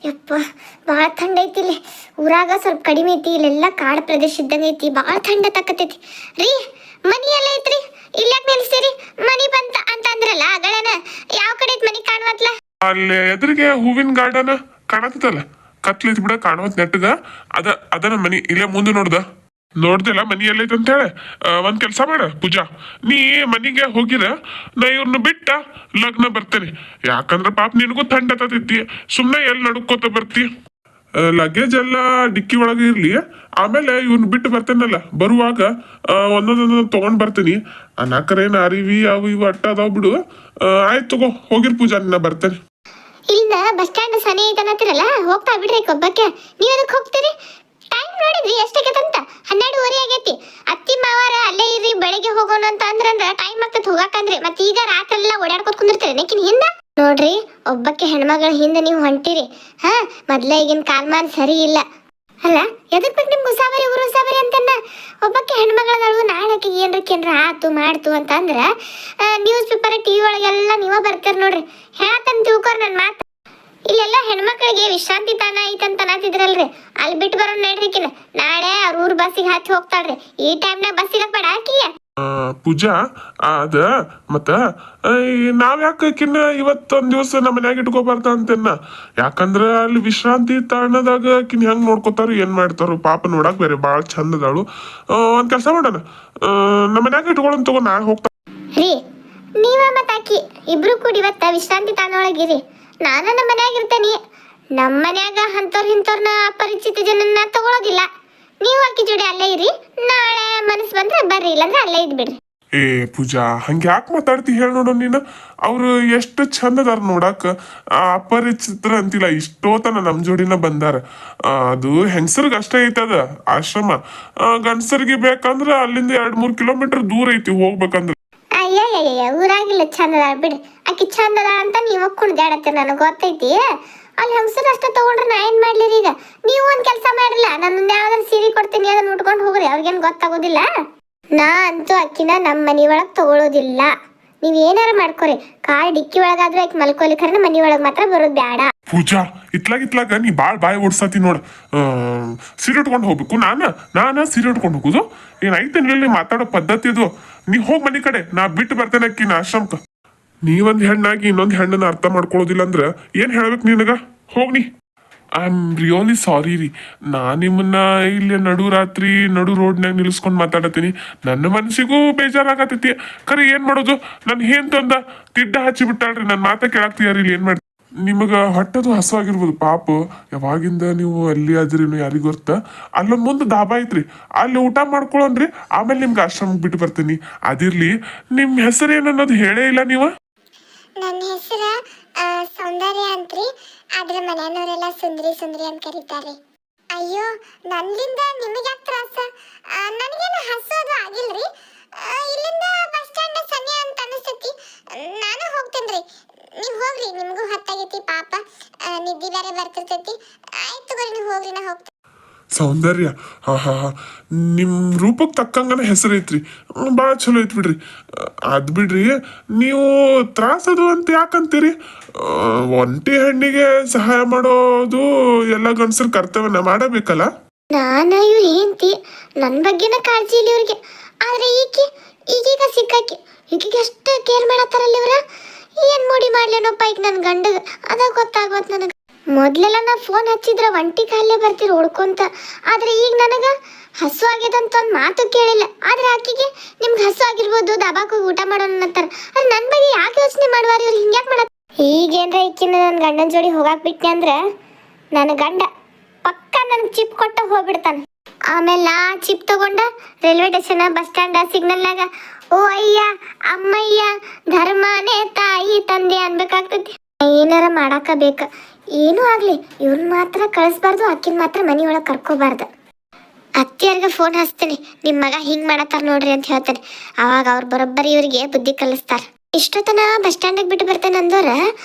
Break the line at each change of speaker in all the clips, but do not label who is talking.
ಯಪ್ಪ ಭಾಳ ಥಂಡ ಐತಿ ಇಲ್ಲಿ. ಊರಾಗ ಸ್ವಲ್ಪ ಕಡಿಮೆ ಐತಿ, ಇಲ್ಲೆಲ್ಲ ಕಾಡು ಪ್ರದೇಶ ಇದ್ದಂಗೆ ಐತಿ, ಭಾಳ ಥಂಡ ತಕ್ಕತೈತಿ. ರೀ ಮನಿ ಎಲ್ಲ ಐತ್ರಿ? ಇಲ್ಲಾಕ್ ನಿಲ್ಸ್ತೀರಿ? ಮನಿ ಬಂತ ಅಂತ ಅಂದ್ರಲ್ಲ ಆಗಳೇನ, ಯಾವ ಕಡೆ ಐತಿ ಮನಿ ಕಾಣುವತ್ಲ?
ಅಲ್ಲಿ ಎದುರಿಗೆ ಹೂವಿನ ಗಾರ್ಡನ್ ಕಾಣತ್ತಲ್ಲ, ಕತ್ಲೈತಿ ಬಿಡ ಕಾಣುವತ್ ನೆಟ್ಟಗ. ಅದನ್ನ ಮನಿ ಇಲ್ಲೇ ಮುಂದೆ ನೋಡ್ದಿಲ್ಲ ಮನಿ ಎಲ್ಲೈತೆ ಅಂತ ಹೇಳಿ. ಒಂದ್ ಕೆಲ್ಸ ಮಾಡ ಪೂಜಾ, ನೀ ಮನಿಗೆ ಹೋಗಿರ, ನಾ ಇವ್ರನ್ನ ಬಿಟ್ಟ ಲಗ್ನ ಬರ್ತೇನೆ. ಯಾಕಂದ್ರ ಪಾಪ ನಿನಗೂ ಥಂಡ ಆತೈತಿ, ಸುಮ್ನೆ ಎಲ್ಲಿ ನಡ್ಕೋತ ಬರ್ತಿ. ಲಗೇಜ್ ಎಲ್ಲ ಡಿಕ್ಕಿ ಒಳಗೆ ಇರ್ಲಿ, ಆಮೇಲೆ ಇವ್ನ ಬಿಟ್ಟು ಬರ್ತೇನಲ್ಲ ಬರುವಾಗ ಒಂದೊಂದೊಂದೊಂದು ತಗೊಂಡ್ ಬರ್ತೇನಿ. ಅನಾಕರೇನ ಅರಿವಿ ಅವು ಇವು ಅಟ್ಟ ಅದಾವ್ ಬಿಡು. ಆಯ್ತು ತಗೋ, ಹೋಗಿರ್ ಪೂಜಾ, ನಾ ಬರ್ತೇನೆ.
ಇಲ್ಲಿಂದ ಬಸ್ ಸ್ಟ್ಯಾಂಡ್ ಸನಿ ಐತನತ್ತಿರಲ್ಲ, ಹೋಗ್ತಾ ಬಿಡ್ರಿ ಒಬ್ಬಕ್ಕೆ. ನೀವ್ ಅದಕ್ಕೆ ಹೋಗ್ತೀರಿ? ಟೈಮ್ ನೋಡಿದ್ರಿ ಎಷ್ಟಾಗೈತಂತ? 12:30 ಆಗೈತಿ. ಅತ್ತಿ ಮಾವಾರ ಅಲ್ಲೇ ಇರ್ರಿ, ಬೆಳಿಗ್ಗೆ ಹೋಗೋಣ ಅಂತ ಅಂದ್ರಂದ್ರ ಟೈಮ್ ಆಗ್ತೈತಿ ಹೋಗಾಕಂದ್ರಿ. ಮತ್ತ ಈಗ ರಾತ್ರಿ ಎಲ್ಲ ಓಡಾಡ್ಕೊತ ಕುಂದಿರ್ತೀರಿ ನೆಕಿನ ಹಿಂದ. ನೋಡ್ರಿ, ಒಬ್ಬಕ್ಕೆ ಹೆಣ್ಮಗಳ ಹಿಂದೆ ನೀವು ಹೊಂಟಿರಿ. ಮೊದ್ಲ ಈಗಿನ ಕಾಲ್ಮಾನ್ ಸರಿ ಇಲ್ಲ ಅಲ್ಲ. ಎದಕ್ ಬೇಕು ನಿಮ್ಗೆ ಉಸಾಬರಿ ಊರು ಉಸಾಬರಿ ಅಂತನ್ನ? ಒಬ್ಬಕ್ಕೆ ಹೆಣ್ಮಗಳದಳು, ನಾಳಕ್ಕೆ ಏನ್ರ ಆತು ಮಾಡ್ತು ಅಂತ ಅಂದ್ರ ನ್ಯೂಸ್ ಪೇಪರ್ ಟಿವಿ ಒಳಗೆಲ್ಲ ನೀವ ಬರ್ತೀರ ನೋಡ್ರಿ. ಹೇಳತ್ತಂತ ತಿಳ್ಕೊರ್ ನನ್ನ ಮಾತು. ಇಲ್ಲೆಲ್ಲ ಹೆಣ್ಮಕ್ಳಿಗೆ ವಿಶ್ರಾಂತಿ ತಾನ ಐತಂತ ಅನ್ನತಿದ್ರಲ್ರಿ, ಅಲ್ಲಿ ಬಿಟ್ಟು ಬರೋಣ ನಡ್ರಿಕಿನ. ನಾಳೆ ಅವ್ರ ಊರ್ ಬಸ್ಸಿಗೆ ಹಚ್ಚಿ ಹೋಗ್ತಾಳ್ರಿ. ಈ ಟೈಮ್ನಾಗ ಬಸ್ಸಿಗೆ ಬೇಡ ಹಾಕಿಯ.
ಪೂಜಾ, ಅದ ಮತ್ತ ನಾವ್ ಯಾಕಿನ್ನ ಇವತ್ತೊಂದ್ ದಿವಸ ನಮ್ಮ ಮನ್ಯಾಗ ಇಟ್ಕೋಬಾರ್ದ ಅಂತೇನ. ಯಾಕಂದ್ರ ಅಲ್ಲಿ ವಿಶ್ರಾಂತಿ ತಾಣದಾಗ ಆಕಿನ್ ಹೆಂಗ್ ನೋಡ್ಕೋತಾರ ಏನ್ ಮಾಡ್ತಾರ ಪಾಪ, ನೋಡಕ್ ಬೇರೆ ಬಾಳ ಚಂದ ಅದಾಳು. ಒಂದ್ ಕೆಲ್ಸ ಮಾಡೋಣ, ನಮ್ಮ ಮನ್ಯಾಗ ಇಟ್ಕೊಳ್ಳೋನ್ ತಗೋ, ನಾಳೆ ಹೋಗ್ತಾ
ರೀ. ನೀವ ಮತ್ತ ಆಕಿ ಇಬ್ರು ಕೂಡಿ ಇವತ್ತ ವಿಶ್ರಾಂತಿ ತಾಣ ಒಳಗಿರಿ. ನಾನು ನಮ್ಮ ಮನ್ಯಾಗ ಇರ್ತೇನಿ. ನಮ್ಮ ಮನ್ಯಾಗ ಅಂತವ್ರ ಇಂಥವ್ರನ್ನ ಅಪರಿಚಿತ ಜನನ್ನ ತಗೊಳೋದಿಲ್ಲ. ನೀವು ಆಕಿ ಜೋಡಿ ಅಲ್ಲೇ ಇರಿ. ನಾಳೆ ಮನಸ್ ಬಂದ್ರೆ ಬರ್ರಿ, ಇಲ್ಲಂದ್ರೆ ಅಲ್ಲೇ ಇದ್ಬಿಡ್ರಿ.
ಏ ಪೂಜಾ, ಹಂಗ ಯಾಕೆ ಮಾತಾಡ್ತಿ ಹೇಳಿ ನೋಡು ನೀನು. ಅವ್ರು ಎಷ್ಟು ಚಂದ ಅದಾರ ನೋಡಾಕ. ಅಪರಿಚಿತರ ಅಂತಿಲ್ಲ, ಇಷ್ಟೋತನ ನಮ್ ಜೋಡಿನ ಬಂದಾರ. ಅದು ಹೆಂಗಸರ್ಗ ಅಷ್ಟೇ ಐತದ ಆಶ್ರಮ. ಗಂಡಸರಿಗೆ ಬೇಕಂದ್ರ ಅಲ್ಲಿಂದ 2-3 ಕಿಲೋಮೀಟರ್ ದೂರ ಐತಿ ಹೋಗ್ಬೇಕಂದ್ರ.
ಅಯ್ಯಯ್ಯಯ್ಯ, ಊರಾಗಿಲ್ಲ ಚಂದ ಅದಾಳ ಬಿಡ್ರಿ. ಆಕಿ ಚಂದ ಅದಾಳ ಅಂತ ನೀವ ಕುಣ್ದಾಡತ್ತೀರ, ನನಗೆ ಗೊತ್ತೈತಿ. ಅಲ್ಲಿ ಹೆಂಗಸರು ಅಷ್ಟೇ ತಗೊಂಡ್ರೆ ನಾ ಏನ್ ಮಾಡ್ಲಿರಿ? ಈಗ ನೀವು ಒಂದ್ ಕೆಲಸ ಮಾಡಿಲ್ಲ, ನನ್ನೊಂದ್ ಯಾವ್ದಾರು ಸೀರೆ ಕೊಡ್ತೀನಿ, ಅದನ್ನ ಉಟ್ಕೊಂಡು ಹೋಗ್ರಿ, ಅವ್ರಿಗೇನ್ ಗೊತ್ತಾಗೋದಿಲ್ಲ. ನಾ ಅಂತೂ ಅಕ್ಕಿನ ನಮ್ಮ ಮನಿ ಒಳಗ್ ತಗೊಳೋದಿಲ್ಲ. ನೀವ್ ಏನಾರ ಮಾಡ್ಕೊರಿ, ಕಾರ್ ಡಿಕ್ಕಿ ಒಳಗಾದ್ರೂ ಆಕಿ ಮಲ್ಕೊಲಿ, ಖರೆ ಮನಿ ಒಳಗ್ ಮಾತ್ರ ಬರೋದ್ ಬ್ಯಾಡ.
ಪೂಜಾ, ಇತ್ಲಾಗ ನೀ ಬಾಯ್ ಓಡ್ಸತಿ ನೋಡ. ಸೀರೆ ಉಟ್ಕೊಂಡು ಹೋಗ್ಬೇಕು. ನಾನ ಸೀರೆ ಉಟ್ಕೊಂಡು ಹೋಗುದು ಏನಾಯ್ತು? ಇಲ್ಲಿ ಮಾತಾಡೋ ಪದ್ಧತಿ ಅದು. ನೀ ಹೋಗ್ ಮನಿ ಕಡೆ, ನಾ ಬಿಟ್ಟು ಬರ್ತೇನೆ ಅಕ್ಕಿನ ಆಶ್ರಮಕ್ಕ. ನೀವೊಂದ್ ಹೆಣ್ಣಾಗಿ ಇನ್ನೊಂದ್ ಹೆಣ್ಣನ್ನ ಅರ್ಥ ಮಾಡ್ಕೊಳ್ಳೋದಿಲ್ಲ ಅಂದ್ರ ಏನ್ ಹೇಳ್ಬೇಕು ನಿನಗ? ಹೋಗ್ನಿ. ಐ ಆಮ್ ರಿಯಲಿ ಸಾರಿ ರೀ. ನಾ ನಿಮ್ಮನ್ನ ಇಲ್ಲಿ ನಡು ರೋಡ್ನಾಗ ನಿಲ್ಸ್ಕೊಂಡ್ ಮಾತಾಡತೀನಿ. ನನ್ನ ಮನಸ್ಸಿಗೂ ಬೇಜಾರಾಗತೈತಿ. ಖರೆ ಏನ್ ಮಾಡೋದು? ನನ್ ಏನ್ ತಂದ ತಿಡ್ಡ ಹಚ್ಚಿ ಬಿಟ್ಟಾಳ್ರಿ. ನನ್ ಮಾತ ಕೇಳಾಕ್ತಿಯಾರಿ. ಇಲ್ಲಿ ಏನ್ ಮಾಡ್ತಿ? ನಿಮಗ ಹೊಟ್ಟದು ಹಸುವಾಗಿರ್ಬೋದು ಪಾಪ. ಯಾವಾಗಿಂದ ನೀವು ಅಲ್ಲಿ ಆದ್ರೇನು ಯಾರಿಗ ಗೊತ್ತ. ಅಲ್ಲೊಂದ್ ಮುಂದೆ ದಾಬಾ ಐತ್ರಿ, ಅಲ್ಲಿ ಊಟ ಮಾಡ್ಕೊಳನ್ರಿ. ಆಮೇಲೆ ನಿಮ್ಗೆ ಆಶ್ರಮಕ್ಕೆ ಬಿಟ್ಟು ಬರ್ತೀನಿ. ಅದಿರ್ಲಿ, ನಿಮ್ ಹೆಸರು ಏನನ್ನೋದು ಹೇಳೇ ಇಲ್ಲ ನೀವು.
ನನ್ನ ಹೆಸರು ಸೌಂದರ್ಯ ಅಂತ್ರಿ. ಆದ್ರೆ ಮನೆಯವರೆಲ್ಲ ಸುಂದ್ರಿ ಅಂತ ಕರೀತಾರೆ. ಅಯ್ಯೋ, ನನ್ನಿಂದ ನಿಮಗೆ ಯಾಕೆ ತ್ರಾಸ? ನನಗೇನು ಹಸೋದು ಆಗಿಲ್ರಿ. ಇಲ್ಲಿಂದ ಬಸ್ ಸ್ಟ್ಯಾಂಡ್ ಸನ್ನೆ ಅಂತ ಅನಿಸ್ತೈತಿ. ನಾನು ಹೋಗ್ತೇನ್ರಿ, ನೀವು ಹೋಗ್ರಿ. ನಿಮಗೂ ಹೊತ್ತಾಗೈತಿ ಪಾಪ, ನಿದ್ದೆ ಬೇರೆ ಬರ್ತಿರ್ತೈತಿ. ಆಯ್ತು ತಗೋರಿ, ನೀವು ಹೋಗ್ರಿ, ನಾ ಹೋಗ್ತೇನೆ.
ಸೌಂದರ್ಯ, ಹಾ, ನಿಮ್ ರೂಪಕ್ ತಕ್ಕಂಗನ ಹೆಸರು ಐತ್ರಿ, ಭಾಳ ಚಲೋ ಐತ್ ಬಿಡ್ರಿ. ಅದ್ ಬಿಡ್ರಿ, ನೀವು ತ್ರಾಸದು ಅಂತ ಯಾಕಂತೀರಿ? ಒಂಟಿ ಹೆಣ್ಣಿಗೆ ಸಹಾಯ ಮಾಡೋದು ಎಲ್ಲ ಗಂಡಸರ ಕರ್ತವ್ಯನ ಮಾಡಬೇಕಲ್ಲ.
ನಾನು ಇವ್ರ ಹೆಂಡತಿ, ನನ್ನ ಬಗ್ಗೆನ ಕಾಳಜಿ ಇಲ್ಲ ಇವ್ರಿಗೆ. ಆದ್ರೆ ಈಗೀಗ ಸಿಕ್ಕಾಕಿ, ಈಗೀಗ ಎಷ್ಟು ಕೇರ್ ಮಾಡತ್ತಾರಲ್ಲ ಇವ್ರ. ಏನ್ ಮೂಡಿ ಮಾಡ್ಲೇನೋಪ್ಪ ಈಗ ನನ್ನ ಗಂಡಗ, ಅದ ಗೊತ್ತಾಗೋತ್ ನನಗೆ. ಮೊದ್ಲೆಲ್ಲ ನಾ ಫೋನ್ ಹಚ್ಚಿದ್ರ ಒಂಟಿ ಕಾಲೇ ಬರ್ತಿರು ಹುಡ್ಕೊಂತ. ಆದ್ರೆ ಈಗ ನನಗ ಹಸು ಆಗ್ಯದಂತ ಒಂದು ಮಾತು ಕೇಳಿಲ್ಲ. ಆದ್ರೆ ಆಕಿಗೆ ನಿಮ್ಗೆ ಹಸು ಆಗಿರ್ಬೋದು, ದಬಾಕ್ ಹೋಗಿ ಊಟ ಮಾಡೋಣ ಅಂತಾರ. ಅದ್ ನನ್ನ ಬಗ್ಗೆ ಯಾಕೆ ಯೋಚನೆ ಮಾಡುವಾರ ಇವ್ರು? ಹಿಂಗ್ಯಾಕೆ ಮಾಡ? ಈಗೇನ್ರ ಈಕಿನ ನನ್ನ ಗಂಡನ ಜೋಡಿ ಹೋಗಾಕ್ ಬಿಟ್ನೆ ಅಂದ್ರ ನನ್ನ ಗಂಡ ಪಕ್ಕ ನನ್ಗೆ ಚಿಪ್ ಕೊಟ್ಟ ಹೋಗ್ಬಿಡ್ತಾನೆ. ಆಮೇಲೆ ನಾ ಚಿಪ್ ತಗೊಂಡ ರೈಲ್ವೆ ಸ್ಟೇಷನ್, ಬಸ್ ಸ್ಟ್ಯಾಂಡ್, ಸಿಗ್ನಲ್ನಾಗ ಓ ಅಯ್ಯ ಅಮ್ಮಯ್ಯ ಧರ್ಮನೇ ತಾಯಿ ತಂದೆ ಅನ್ಬೇಕಾಗ್ತೈತಿ. ಏನಾರ ಮಾಡಾಕ ಬೇಕ. ಏನೂ ಆಗ್ಲಿ, ಇವ್ರನ್ನ ಮಾತ್ರ ಕಳಿಸ್ಬಾರ್ದು, ಅಕ್ಕಿನ ಮಾತ್ರ ಮನಿ ಒಳಗೆ ಕರ್ಕೋಬಾರ್ದು. ಅತ್ತಿಯರ್ಗೆ ಫೋನ್ ಹಚ್ತೀನಿ, ನಿಮ್ಮ ಮಗ ಹಿಂಗ್ ಮಾಡತ್ತಾರ ನೋಡ್ರಿ ಅಂತ ಹೇಳ್ತೇನೆ. ಅವಾಗ ಅವ್ರು ಬರೋಬ್ಬರಿ ಇವ್ರಿಗೆ ಬುದ್ಧಿ ಕಲಿಸ್ತಾರ. ಇಷ್ಟೊತ್ತನ ಬಸ್ ಸ್ಟ್ಯಾಂಡಿಗೆ ಬಿಟ್ಟು ಬರ್ತೇನೆ ಅಂದವ್ರ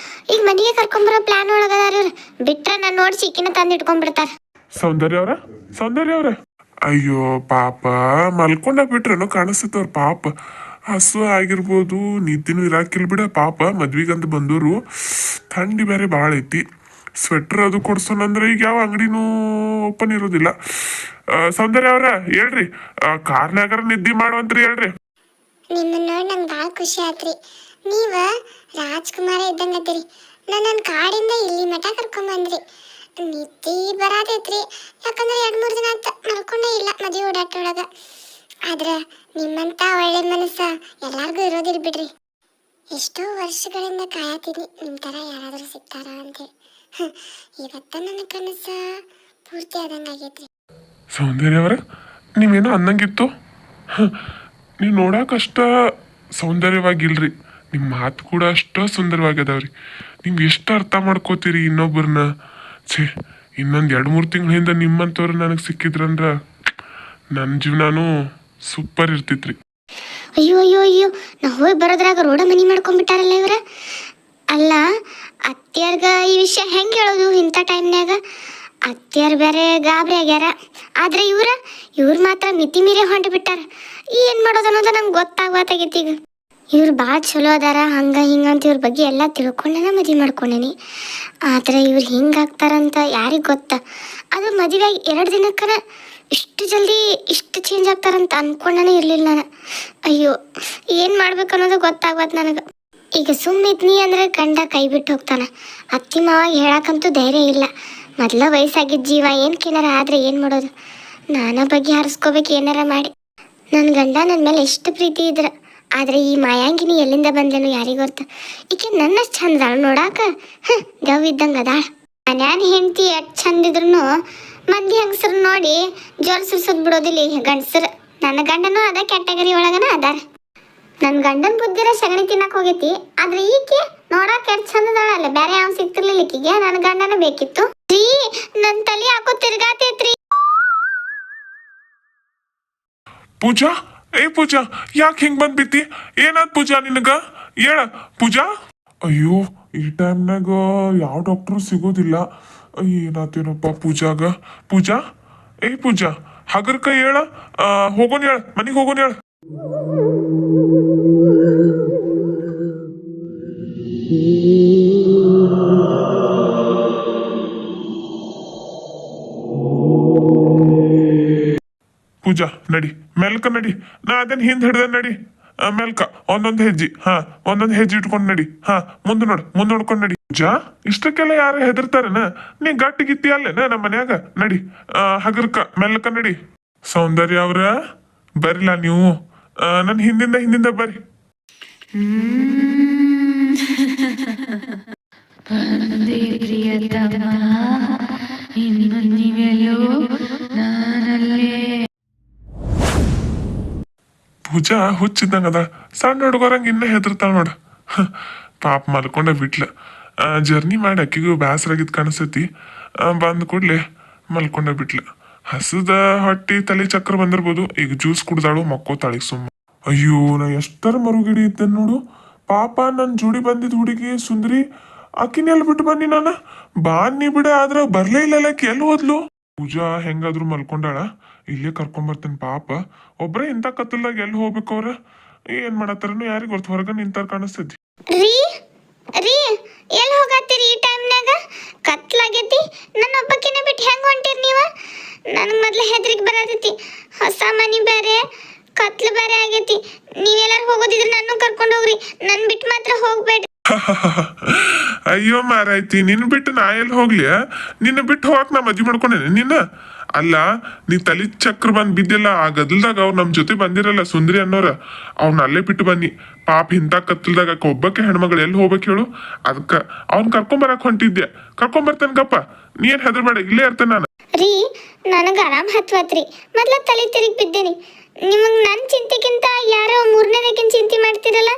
ಈಗ ಮನೆಗೆ ಕರ್ಕೊಂಬರೋ ಪ್ಲಾನ್ ಒಳಗದಾರ ಇವ್ರು. ಬಿಟ್ರೆ ನಾನು ನೋಡ್ಸಿ ಇಕ್ಕಿನ ತಂದು ಇಟ್ಕೊಂಡ್ಬಿಡ್ತಾರ.
ಸೌಂದರ್ಯ ಅವ್ರ ಅಯ್ಯೋ ಪಾಪ, ಮಲ್ಕೊಂಡಾಗ ಬಿಟ್ರೇನೋ ಕಾಣಿಸ್ತವ್ರ ಪಾಪ. ಹಸು ಆಗಿರ್ಬೋದು, ನಿದ್ದಿನೂ ಇರಾಕಿಲ್ ಬಿಡ ಪಾಪ. ಮದ್ವಿಗಂತ ಬಂದವರು, ಥಂಡಿ ಬೇರೆ ಭಾಳ ಐತಿ. ಸ್ವೆಟ್ರ್ ಅದು ಕೊಡ್ಸೋಣಂದ್ರೆ ಈಗ ಯಾವ ಅಂಗಡಿನೂ ಓಪನ್ ಇರೋದಿಲ್ಲ. ಸೌಂದರ್ಯ ಅವ್ರ ಹೇಳ್ರಿ, ಕಾರ್ನ್ಯಾಗರ ನಿದ್ದೆ ಮಾಡುವಂತ್ರಿ ಹೇಳ್ರಿ.
ನಿಮ್ಮನ್ನ ನೋಡಿ ನಂಗೆ ಭಾಳ ಖುಷಿ ಆತ್ರಿ. ನೀವ ರಾಜ್ಕುಮಾರ ಇದ್ದಂಗೆ ಅದಿರಿ. ನನ್ನ ಕಾಡಿಂದ ಇಲ್ಲಿ ಮಠ ಕರ್ಕೊಂಬಂದ್ರಿ. ನಿದ್ದೆ ಬರಾತೈತ್ರಿ, ಯಾಕಂದ್ರೆ 2-3 ದಿನ ಆತ ಮಲ್ಕೊಂಡೇ ಇಲ್ಲ ಮದುವೆ ಓಡಾಟ ಒಳಗೆ. ಆದ್ರೆ ನಿಮ್ಮಂತ ಒಳ್ಳೆ ಮನಸ್ಸ ಎಲ್ಲಾರ್ಗೂ ಇರೋದಿಲ್ಲ ಬಿಡ್ರಿ. ಎಷ್ಟೋ ವರ್ಷಗಳಿಂದ ಕಾಯತೀನಿ ನಿಮ್ಮ ಥರ ಯಾರಾದರೂ ಸಿಗ್ತಾರ ಅಂತೇಳಿ. ಇವತ್ತ ನನ್ನ ಕನಸ ಪೂರ್ತಿ ಆದಂಗೆ ಆಗೈತ್ರಿ.
ಸೌಂದರ್ಯ ಅವರ ನೀವೇನೋ ಅನ್ನಂಗಿತ್ತು. ನೀವು ನೋಡಕ್ಕಷ್ಟ ಸೌಂದರ್ಯವಾಗಿಲ್ರಿ, ನಿಮ್ಮ ಮಾತು ಕೂಡ ಅಷ್ಟ ಸುಂದರವಾಗ್ಯದವ್ರಿ. ನೀವು ಎಷ್ಟು ಅರ್ಥ ಮಾಡ್ಕೋತೀರಿ ಇನ್ನೊಬ್ಬರನ್ನ. ಛೇ, ಇನ್ನೊಂದು 2-3 ತಿಂಗಳ ಹಿಂದೆ ನಿಮ್ಮಂಥವ್ರು ನನಗೆ ಸಿಕ್ಕಿದ್ರಂದ್ರ ನನ್ನ ಜೀವನನೂ ಸೂಪರ್ ಇರ್ತಿತ್ರಿ.
ಅಯ್ಯೋ ಅಯ್ಯೋ ಅಯ್ಯೋ, ನಾ ಹೋಗಿ ಬರೋದ್ರಾಗ ರೋಡ ಮನಿ ಮಾಡ್ಕೊಂಡ್ಬಿಟ್ಟಾರಲ್ಲ ಇವ್ರ. ಅಲ್ಲ, ಅತ್ತೆಯರ್ಗ ಈ ವಿಷಯ ಹೆಂಗೆ ಹೇಳೋದು ಇಂಥ ಟೈಮ್ನ್ಯಾಗ? ಅತ್ತೆಯರ್ ಬೇರೆ ಗಾಬರಿ ಆಗ್ಯಾರ, ಆದ್ರೆ ಇವ್ರು ಮಾತ್ರ ಮಿತಿ ಮೀರಿ ಹೊಂಟು ಬಿಟ್ಟಾರ. ಏನು ಮಾಡೋದು ಅನ್ನೋದು ನಂಗೆ ಗೊತ್ತಾಗತ್ತಾಗೈತಿ. ಈಗ ಇವ್ರು ಭಾಳ ಚಲೋ ಅದಾರ, ಹಂಗ ಹಿಂಗಂತ ಇವ್ರ ಬಗ್ಗೆ ಎಲ್ಲ ತಿಳ್ಕೊಂಡೇನ ಮದುವೆ ಮಾಡ್ಕೊಂಡೇನಿ. ಆದ್ರೆ ಇವ್ರು ಹಿಂಗಾಗ್ತಾರಂತ ಯಾರಿಗೆ ಗೊತ್ತಾ? ಅದು ಮದುವೆ 2 ದಿನಕ್ಕನ ಇಷ್ಟು ಜಲ್ದಿ ಇಷ್ಟು ಚೇಂಜ್ ಆಗ್ತಾರಂತ ಅನ್ಕೊಂಡೇ ಇರಲಿಲ್ಲ ನಾನು. ಅಯ್ಯೋ, ಏನು ಮಾಡ್ಬೇಕು ಅನ್ನೋದು ಗೊತ್ತಾಗ್ಬಾರ್ದು ನನಗೆ. ಈಗ ಸುಮ್ಮಿದ್ನಿ ಅಂದರೆ ಗಂಡ ಕೈ ಬಿಟ್ಟು ಹೋಗ್ತಾನೆ. ಅತ್ತಿ ಮಾವ ಹೇಳಕ್ಕಂತೂ ಧೈರ್ಯ ಇಲ್ಲ. ಮೊದಲ ವಯಸ್ಸಾಗಿದ್ದ ಜೀವ ಏನಕ್ಕೇನಾರ ಆದರೆ ಏನು ಮಾಡೋದು? ನಾನ ಬಗ್ಗೆ ಹಾರಿಸ್ಕೋಬೇಕು ಏನಾರ ಮಾಡಿ. ನನ್ನ ಗಂಡ ನನ್ನ ಮೇಲೆ ಎಷ್ಟು ಪ್ರೀತಿ ಇದ್ರ, ಆದರೆ ಈ ಮಾಯಾಂಗಿನಿ ಎಲ್ಲಿಂದ ಬಂದೇನು ಯಾರಿಗೆ ಗೊತ್ತ? ಈಕೆ ನನ್ನ ಚಂದ ನೋಡಾಕ ಗವ್ ಇದ್ದಂಗೆ ಅದಾಳ. ಮನ್ಯಾನ ಹೆಂಡತಿ ಎಷ್ಟು ಚಂದ ಇದ್ರು ಮಂದಿ ಹೆಂಗಸರು ನೋಡಿ ಜೋರ ಸುರ್ಸೋದು ಬಿಡೋದಿಲ್ಲ ಈಗ ಗಂಡಸರು. ನನ್ನ ಗಂಡನೂ ಅದ ಕ್ಯಾಟಗರಿ ಒಳಗನ ಅದಾರ. ನನ್ನ ಗಂಡನ ಬುದ್ಧಿರ ಸಗಣಿ ತಿನ್ನಕ್ ಹೋಗೈತಿ, ಆದ್ರೆ ಈಕೆ ನೋಡಾಕ ಎಷ್ಟು ಚಂದ ಅದಾಳಲ್ಲ. ಬೇರೆ ಯಾವ ಸಿಗ್ತಿರ್ಲಿಲ್ಲ ಈಕಿಗೆ, ನನ್ನ ಗಂಡನ ಬೇಕಿತ್ತು. ರೀ, ನನ್ನ ತಲೆ ಹಾಕೋ ತಿರ್ಗಾತೈತ್ರಿ.
ಪೂಜಾ, ಪೂಜಾ, ಯಾಕೆ ಹಿಂಗ್ ಬಂದ್ಬಿತ್ತಿ? ಏನಾದ್ ಪೂಜಾ ನಿನಗ? ಹೇಳ ಪೂಜಾ. ಅಯ್ಯೋ, ಈ ಟೈಮ್ನಾಗ ಯಾವ ಡಾಕ್ಟ್ರು ಸಿಗೋದಿಲ್ಲ. ಏನಾತೇನಪ್ಪ ಪೂಜಾಗ? ಪೂಜಾ, ಪೂಜಾ, ಹಗರ್ಕ ಹೇಳ, ಹೋಗೋನ್ ಹೇಳ, ಮನಿಗೆ ಹೋಗೋನ್ ಹೇಳ. ಪೂಜಾ ನಡಿ, ಮೆಲ್ಕ ನಡಿ. ನಾ ಅದನ್ನ ಹಿಂದ್ ಹಿಡ್ದ ನಡಿ. ಮೆಲ್ಕ ಒಂದೊಂದ್ ಹೆಜ್ಜಿ, ಒಂದೊಂದ್ ಹೆಜ್ಜೆ ಇಟ್ಕೊಂಡ್ ನಡಿ. ಮುಂದೆ ನೋಡ್ಕೊಂಡ್ ನಡಿ. ಪೂಜಾ, ಇಷ್ಟಕ್ಕೆಲ್ಲ ಯಾರು ಹೆದರ್ತಾರನ? ನೀ ಗಟ್ಟಿಗಿತ್ತಿ ಅಲ್ಲೇನ ನಮ್ಮ ಮನ್ಯಾಗ? ನಡಿ, ಹಗರ್ಕ ಮೆಲ್ಕ ನಡಿ. ಸೌಂದರ್ಯ ಅವ್ರ ಬರಿಲ್ಲ ನೀವು, ನನ್ ಹಿಂದಿಂದ ಬರ್ರಿ. ಪೂಜಾ ಹುಚ್ಚಿದ್ದಂಗ ಅದ, ಸಣ್ಣ ಹುಡುಗರಂಗ ಇನ್ನ ಹೆದರ್ತಾಳ ನೋಡ. ಪಾಪ ಮಲ್ಕೊಂಡ ಬಿಟ್ಲ. ಜರ್ನಿ ಮಾಡಿ ಅಕ್ಕಿಗೂ ಬ್ಯಾಸರಾಗಿದ್ ಕಾಣಿಸ್ತೈತಿ. ಬಂದ್ ಕೂಡ್ಲೆ ಮಲ್ಕೊಂಡ ಬಿಟ್ಲ. ಹಸದ ಹೊಟ್ಟಿ ತಲೆ ಚಕ್ರ ಬಂದಿರ್ಬೋದು. ಈಗ ಜ್ಯೂಸ್ ಕುಡ್ದಾಳು, ಮಕ್ಕೋತಾಳಿಗೆ ಸುಮ್ಮ. ಅಯ್ಯೋ, ನಾ ಎಷ್ಟರ ಮರುಗಿಡಿ ಇದ್ದೆ ನೋಡು. ಪಾಪ ನನ್ ಜೋಡಿ ಬಂದಿದ್ ಹುಡುಗಿ ಸುಂದರಿ, ಆಕಿನೆಲ್ ಬಿಟ್ಟು ಬನ್ನಿ ನಾನು. ಬಾನಿ ಬಿಡ, ಆದ್ರ ಬರ್ಲೇ ಇಲ್ಲ. ಎಲ್ಲಿ ಹೋದ್ಲು? ಪೂಜಾ ಹೆಂಗಾದ್ರು ಮಲ್ಕೊಂಡಾಳ, ಇಲ್ಲೇ ಕರ್ಕೊಂಬರ್ತೇನೆ. ಪಾಪ ಒಬ್ರೇ ಇಂಥ ಕತ್ತಲ್ದಾಗ ಎಲ್ಲಿ ಹೋಗ್ಬೇಕು ಅವ್ರ? ಏನ್ ಮಾಡತ್ತಾರನು ಯಾರಿಗ ಗೊತ್ತ, ಹೊರಗ ನಿಂತಾರ ಕಾಣಿಸ್ತೈತಿ.
ರೀ, ಎಲ್ಲಿ ಹೋಗತ್ತೀರಿ ಈ ಟೈಮ್ನಾಗ? ಕತ್ಲಾಗೈತಿ, ನನ್ನ ಒಬ್ಬಕಿನ ಬಿಟ್ಟು ಹೆಂಗ್ ಹೊಂಟಿರಿ ನೀವ? ನನಗೆ ಮೊದ್ಲು ಹೆದ್ರಿಗೆ ಬರತೈತಿ. ಹೊಸ ಮನಿ ಬೇರೆ, ಕತ್ಲು ಬೇರೆ ಆಗೈತಿ. ನೀವೆಲ್ಲಾರು ಹೋಗೋದಿದ್ರೆ ನನ್ನ ಕರ್ಕೊಂಡು ಹೋಗ್ರಿ, ನನ್ ಬಿಟ್ಟು ಮಾತ್ರ ಹೋಗ್ಬೇಡ್ರಿ.
ಅಯ್ಯೋ ಮಾರಾಯ್ತಿ, ನಿನ್ ಬಿಟ್ಟು ನಾ ಎಲ್ಲಿ ಹೋಗ್ಲಿ? ನಿನ್ನ ಬಿಟ್ಟು ಹೋಗಕ್ ನಾ ಮದ್ವಿ ಮಾಡ್ಕೊಂಡೇನೆ ನಿನ್ನ? ಅಲ್ಲ, ನೀ ತಲೆ ಚಕ್ರ ಬಂದ್ ಬಿದ್ದಿಲ್ಲ ಆ ಗದಲ್ದಾಗ ಅವ್ರು ನಮ್ ಜೊತೆ ಬಂದಿರಲ್ಲ ಸುಂದರಿ ಅನ್ನೋರ, ಅವ್ನ ಅಲ್ಲೇ ಬಿಟ್ಟು ಬನ್ನಿ. ಪಾಪ ಇಂಥ ಕತ್ತಲ್ದಾಗ ಒಬ್ಬಕ್ಕೆ ಹೆಣ್ಮಗಳು ಎಲ್ಲಿ ಹೋಗ್ಬೇಕು ಹೇಳು? ಅದಕ್ಕ ಅವ್ನ್ ಕರ್ಕೊಂಬರಕ್ ಹೊಂಟಿದ್ದೆ. ಕರ್ಕೊಂಬರ್ತೇನೆ ಗಪ್ಪ, ನೀ ಏನ್ ಹೆದರ್ಬೇಡ, ಇಲ್ಲೇ ಇರ್ತೇನೆ ನಾನು.
ರೀ, ನನಗೆ ಆರಾಮ್ ಹತ್ವತ್ರಿ. ಮೊದ್ಲ ತಲೆ ತಿರುಗಿ ಬಿದ್ದೇನಿ. ನಿಮಗೆ ನನ್ನ ಚಿಂತೆಗಿಂತ ಯಾರೋ 3ನೇದಕ್ಕಿಂತ ಚಿಂತೆ ಮಾಡ್ತಿರಲ್ಲ.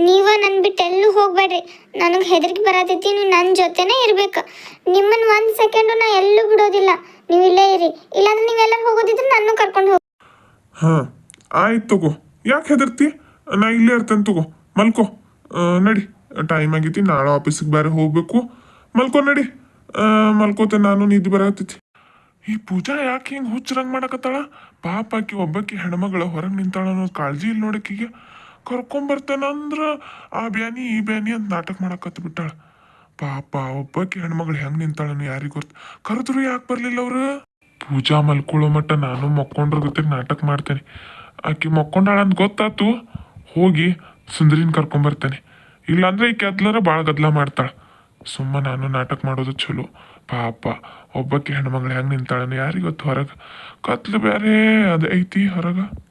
ನೀವ ನನ್ನ ಬಿಟ್ಟು ಎಲ್ಲೂ ಹೋಗ್ಬೇಡ್ರಿ. ನನಗೆ ಹೆದರಿಕೆ ಬರತೈತಿ. ನೀವು ನನ್ನ ಜೊತೆನೇ ಇರ್ಬೇಕು. ನಿಮ್ಮನ್ನ 1 ಸೆಕೆಂಡು ನಾ ಎಲ್ಲೂ ಬಿಡೋದಿಲ್ಲ. ನೀವು ಇಲ್ಲೇ ಇರಿ, ಇಲ್ಲಾಂದ್ರೆ ನೀವೆಲ್ಲರೂ ಹೋಗೋದಿದ್ರೆ ನನ್ನ ಕರ್ಕೊಂಡು ಹೋಗಿ.
ಆಯ್ತು ತಗೋ, ಯಾಕೆ ಹೆದರ್ತಿ? ನಾ ಇಲ್ಲೇ ಇರ್ತೇನೆ ತಗೋ, ಮಲ್ಕೋ. ನಡಿ, ಟೈಮ್ ಆಗೈತಿ, ನಾಳೆ ಆಫೀಸಿಗೆ ಬೇರೆ ಹೋಗ್ಬೇಕು. ಮಲ್ಕೋ ನಡಿ. ಮಲ್ಕೋತೆ, ನಾನು ನಿದ್ದೆ ಬರತೈತಿ. ಈ ಪೂಜಾ ಯಾಕೆ ಹಿಂಗೆ ಹುಚ್ಚರಂಗ್ ಮಾಡಕತ್ತಾಳ? ಪಾಪ ಆಕಿ ಒಬ್ಬಾಕಿ ಹೆಣ್ಮಗಳ ಹೊರಗೆ ನಿಂತಾಳ ಅನ್ನೋದು ಕಾಳಜಿ ಇಲ್ಲ ನೋಡಕ್ಕೀಗ. ಕರ್ಕೊಂಬರ್ತಾನಂದ್ರ ಆ ಬ್ಯಾನಿ ಈ ಬ್ಯಾನಿ ಅಂತ ನಾಟಕ ಮಾಡಕತ್ತ ಬಿಟ್ಟಾಳ. ಪಾಪ ಒಬ್ಬಾಕಿ ಹೆಣ್ಮಗಳು ಹೆಂಗ್ ನಿಂತಾಳನ್ನು ಯಾರಿಗ್ ಗೊತ್ತ. ಕರೆದ್ರು ಯಾಕೆ ಬರ್ಲಿಲ್ಲ ಅವ್ರು? ಪೂಜಾ ಮಲ್ಕೊಳ್ಳೋ ಮಟ್ಟ ನಾನು ಮಕ್ಕೊಂಡ್ರ ಜೊತೆಗೆ ನಾಟಕ ಮಾಡ್ತೇನೆ. ಆಕಿ ಮಕ್ಕೊಂಡಾಳ ಅಂತ ಗೊತ್ತಾತು, ಹೋಗಿ ಸುಂದರಿನ ಕರ್ಕೊಂಬರ್ತೇನೆ. ಇಲ್ಲಾಂದ್ರೆ ಈಕೆ ಅದ್ಲಾರ ಭಾಳ ಗದ್ಲ ಮಾಡ್ತಾಳ. ಸುಮ್ಮ ನಾನು ನಾಟಕ ಮಾಡೋದು ಚಲೋ. ಪಾಪ ಒಬ್ಬಾಕಿ ಹೆಣ್ಮಗಳು ಹೆಂಗ್ ನಿಂತಾಳನ್ನು ಯಾರಿಗೊತ್ತು ಹೊರಗೆ. ಕತ್ಲು ಬೇರೆ ಅದು ಐತಿ ಹೊರಗೆ.